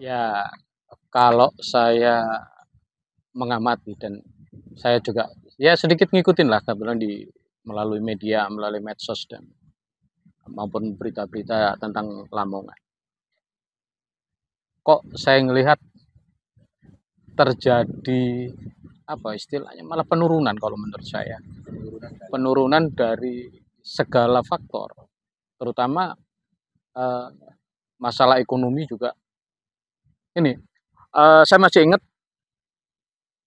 Ya, kalau saya mengamati dan saya juga ya sedikit ngikutin lah kebetulan di melalui media, melalui medsos dan maupun berita-berita tentang Lamongan. Kok saya ngelihat terjadi apa istilahnya malah penurunan kalau menurut saya. Penurunan dari segala faktor, terutama eh, masalah ekonomi juga. Ini saya masih ingat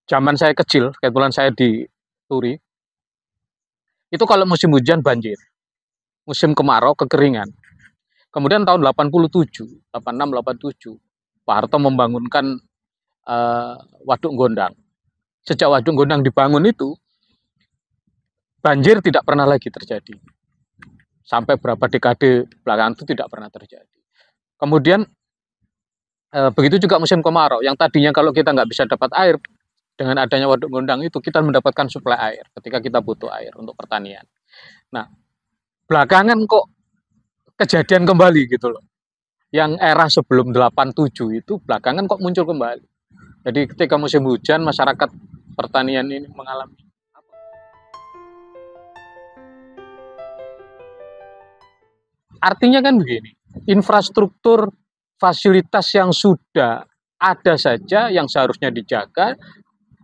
zaman saya kecil, kebetulan saya di Turi, itu kalau musim hujan banjir, musim kemarau kekeringan. Kemudian tahun 87, 86, 87, Pak Harto membangunkan uh, Waduk Gondang. Sejak Waduk Gondang dibangun itu, banjir tidak pernah lagi terjadi. Sampai berapa dekade belakangan itu tidak pernah terjadi. Kemudian begitu juga musim kemarau, yang tadinya kalau kita nggak bisa dapat air, dengan adanya Waduk Gondang itu kita mendapatkan suplai air ketika kita butuh air untuk pertanian. Nah, belakangan kok kejadian kembali gitu loh. Yang era sebelum 87 itu belakangan kok muncul kembali. Jadi ketika musim hujan masyarakat pertanian ini mengalami artinya kan begini, infrastruktur fasilitas yang sudah ada saja yang seharusnya dijaga,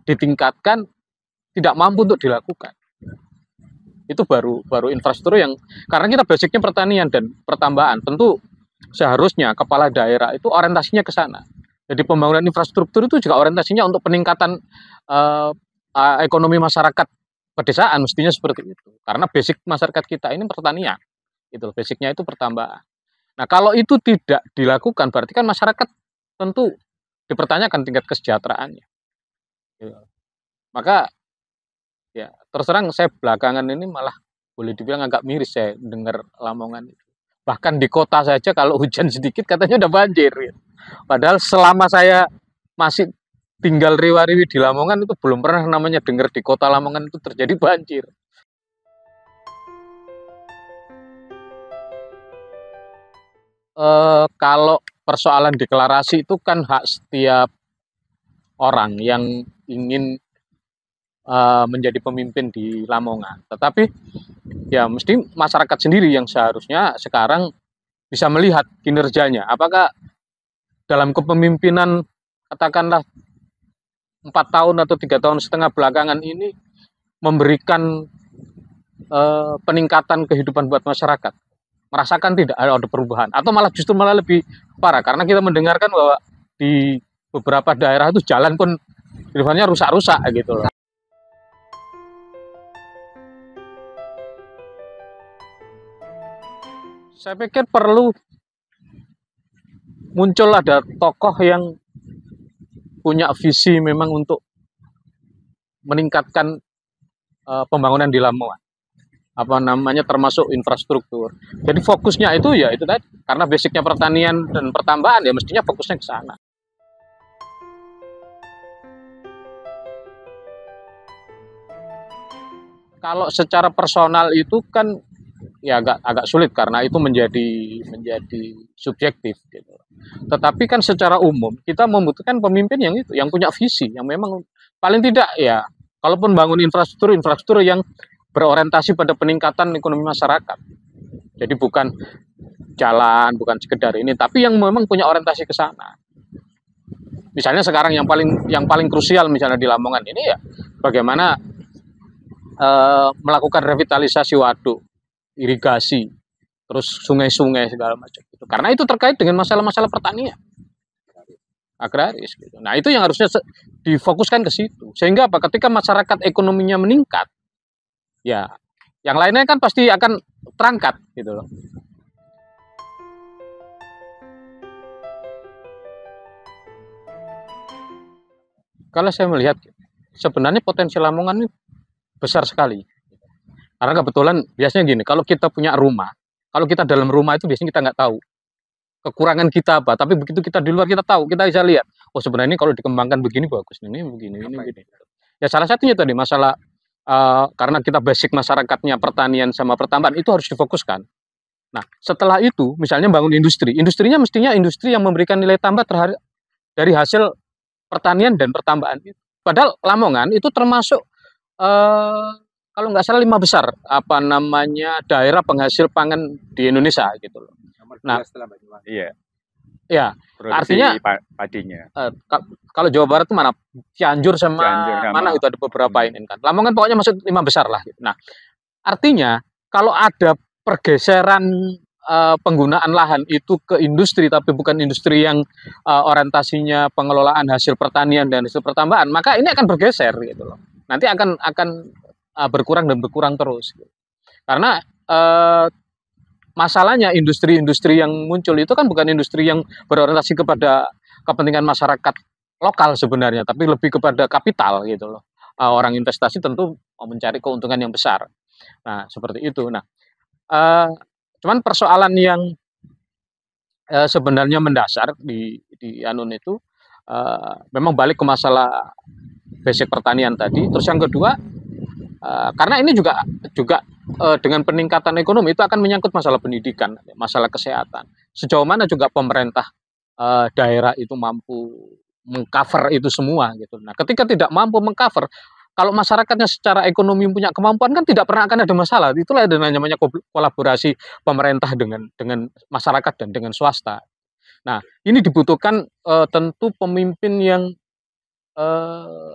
ditingkatkan, tidak mampu untuk dilakukan. Itu baru infrastruktur yang karena kita basicnya pertanian dan pertambahan. Tentu seharusnya kepala daerah itu orientasinya ke sana. Jadi pembangunan infrastruktur itu juga orientasinya untuk peningkatan ekonomi masyarakat pedesaan mestinya seperti itu. Karena basic masyarakat kita ini pertanian. Itu basicnya itu pertambahan. Nah, kalau itu tidak dilakukan berarti kan masyarakat tentu dipertanyakan tingkat kesejahteraannya. Ya. Maka ya terus terang saya belakangan ini malah boleh dibilang agak miris saya dengar Lamongan itu. Bahkan di kota saja kalau hujan sedikit katanya udah banjir. Gitu. Padahal selama saya masih tinggal riwa-riwi di Lamongan itu belum pernah namanya dengar di kota Lamongan itu terjadi banjir. Kalau persoalan deklarasi itu kan hak setiap orang yang ingin menjadi pemimpin di Lamongan. Tetapi ya mesti masyarakat sendiri yang seharusnya sekarang bisa melihat kinerjanya. Apakah dalam kepemimpinan katakanlah 4 tahun atau 3 tahun setengah belakangan ini memberikan peningkatan kehidupan buat masyarakat, merasakan tidak ada perubahan atau malah justru malah lebih parah karena kita mendengarkan bahwa di beberapa daerah itu jalan pun kehidupannya rusak-rusak gitu loh. Saya pikir perlu muncul ada tokoh yang punya visi memang untuk meningkatkan pembangunan di Lamongan. Apa namanya termasuk infrastruktur. Jadi fokusnya itu ya itu tadi karena basicnya pertanian dan pertambahan ya mestinya fokusnya ke sana. Kalau secara personal itu kan ya agak sulit karena itu menjadi subjektif gitu. Tetapi kan secara umum kita membutuhkan pemimpin yang itu yang punya visi yang memang paling tidak ya kalaupun bangun infrastruktur yang berorientasi pada peningkatan ekonomi masyarakat. Jadi bukan jalan, bukan sekedar ini, tapi yang memang punya orientasi ke sana. Misalnya sekarang yang paling krusial misalnya di Lamongan ini ya bagaimana melakukan revitalisasi waduk, irigasi, terus sungai-sungai segala macam itu. Karena itu terkait dengan masalah-masalah pertanian agraris gitu. Nah, itu yang harusnya difokuskan ke situ. Sehingga apa? Ketika masyarakat ekonominya meningkat, ya yang lainnya kan pasti akan terangkat gitu loh. Kalau saya melihat sebenarnya potensi Lamongan ini besar sekali. Karena kebetulan biasanya gini, kalau kita punya rumah, kalau kita dalam rumah itu biasanya kita nggak tahu kekurangan kita apa. Tapi begitu kita di luar kita tahu, kita bisa lihat. Oh sebenarnya ini kalau dikembangkan begini bagus, ini begini, ini begini. Ya salah satunya tadi masalah karena kita basic masyarakatnya pertanian sama pertambahan itu harus difokuskan. Nah setelah itu misalnya bangun industri, industrinya mestinya industri yang memberikan nilai tambah dari hasil pertanian dan pertambangan itu. Padahal Lamongan itu termasuk kalau nggak salah 5 besar apa namanya daerah penghasil pangan di Indonesia gitu loh. Nah, Iya, ya produksi artinya padinya. kalau Jawa Barat itu mana Cianjur sama mana itu ada beberapa ini kan. Lamongan pokoknya masuk 5 besar lah. Nah, artinya kalau ada pergeseran penggunaan lahan itu ke industri tapi bukan industri yang orientasinya pengelolaan hasil pertanian dan hasil pertambangan, maka ini akan bergeser gitu loh. Nanti akan berkurang dan berkurang terus. Gitu. Karena masalahnya industri-industri yang muncul itu kan bukan industri yang berorientasi kepada kepentingan masyarakat lokal sebenarnya, tapi lebih kepada kapital gitu loh. Orang investasi tentu mau mencari keuntungan yang besar. Nah, seperti itu. Nah, cuman persoalan yang sebenarnya mendasar di Anun itu memang balik ke masalah basic pertanian tadi. Terus yang kedua, karena ini juga dengan peningkatan ekonomi itu akan menyangkut masalah pendidikan, masalah kesehatan. Sejauh mana juga pemerintah daerah itu mampu mengcover itu semua gitu. Nah, ketika tidak mampu mengcover, kalau masyarakatnya secara ekonomi punya kemampuan kan tidak pernah akan ada masalah. Itulah yang namanya kolaborasi pemerintah dengan masyarakat dan dengan swasta. Nah, ini dibutuhkan tentu pemimpin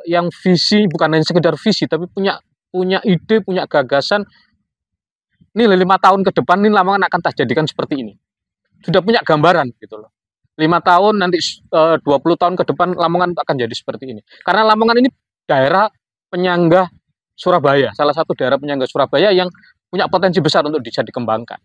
yang visi bukan hanya sekedar visi tapi punya ide, punya gagasan. Ini 5 tahun ke depan ini Lamongan akan tak jadikan seperti ini. Sudah punya gambaran gitu loh. 5 tahun nanti 20 tahun ke depan Lamongan akan jadi seperti ini. Karena Lamongan ini daerah penyangga Surabaya, salah satu daerah penyangga Surabaya yang punya potensi besar untuk bisa dikembangkan.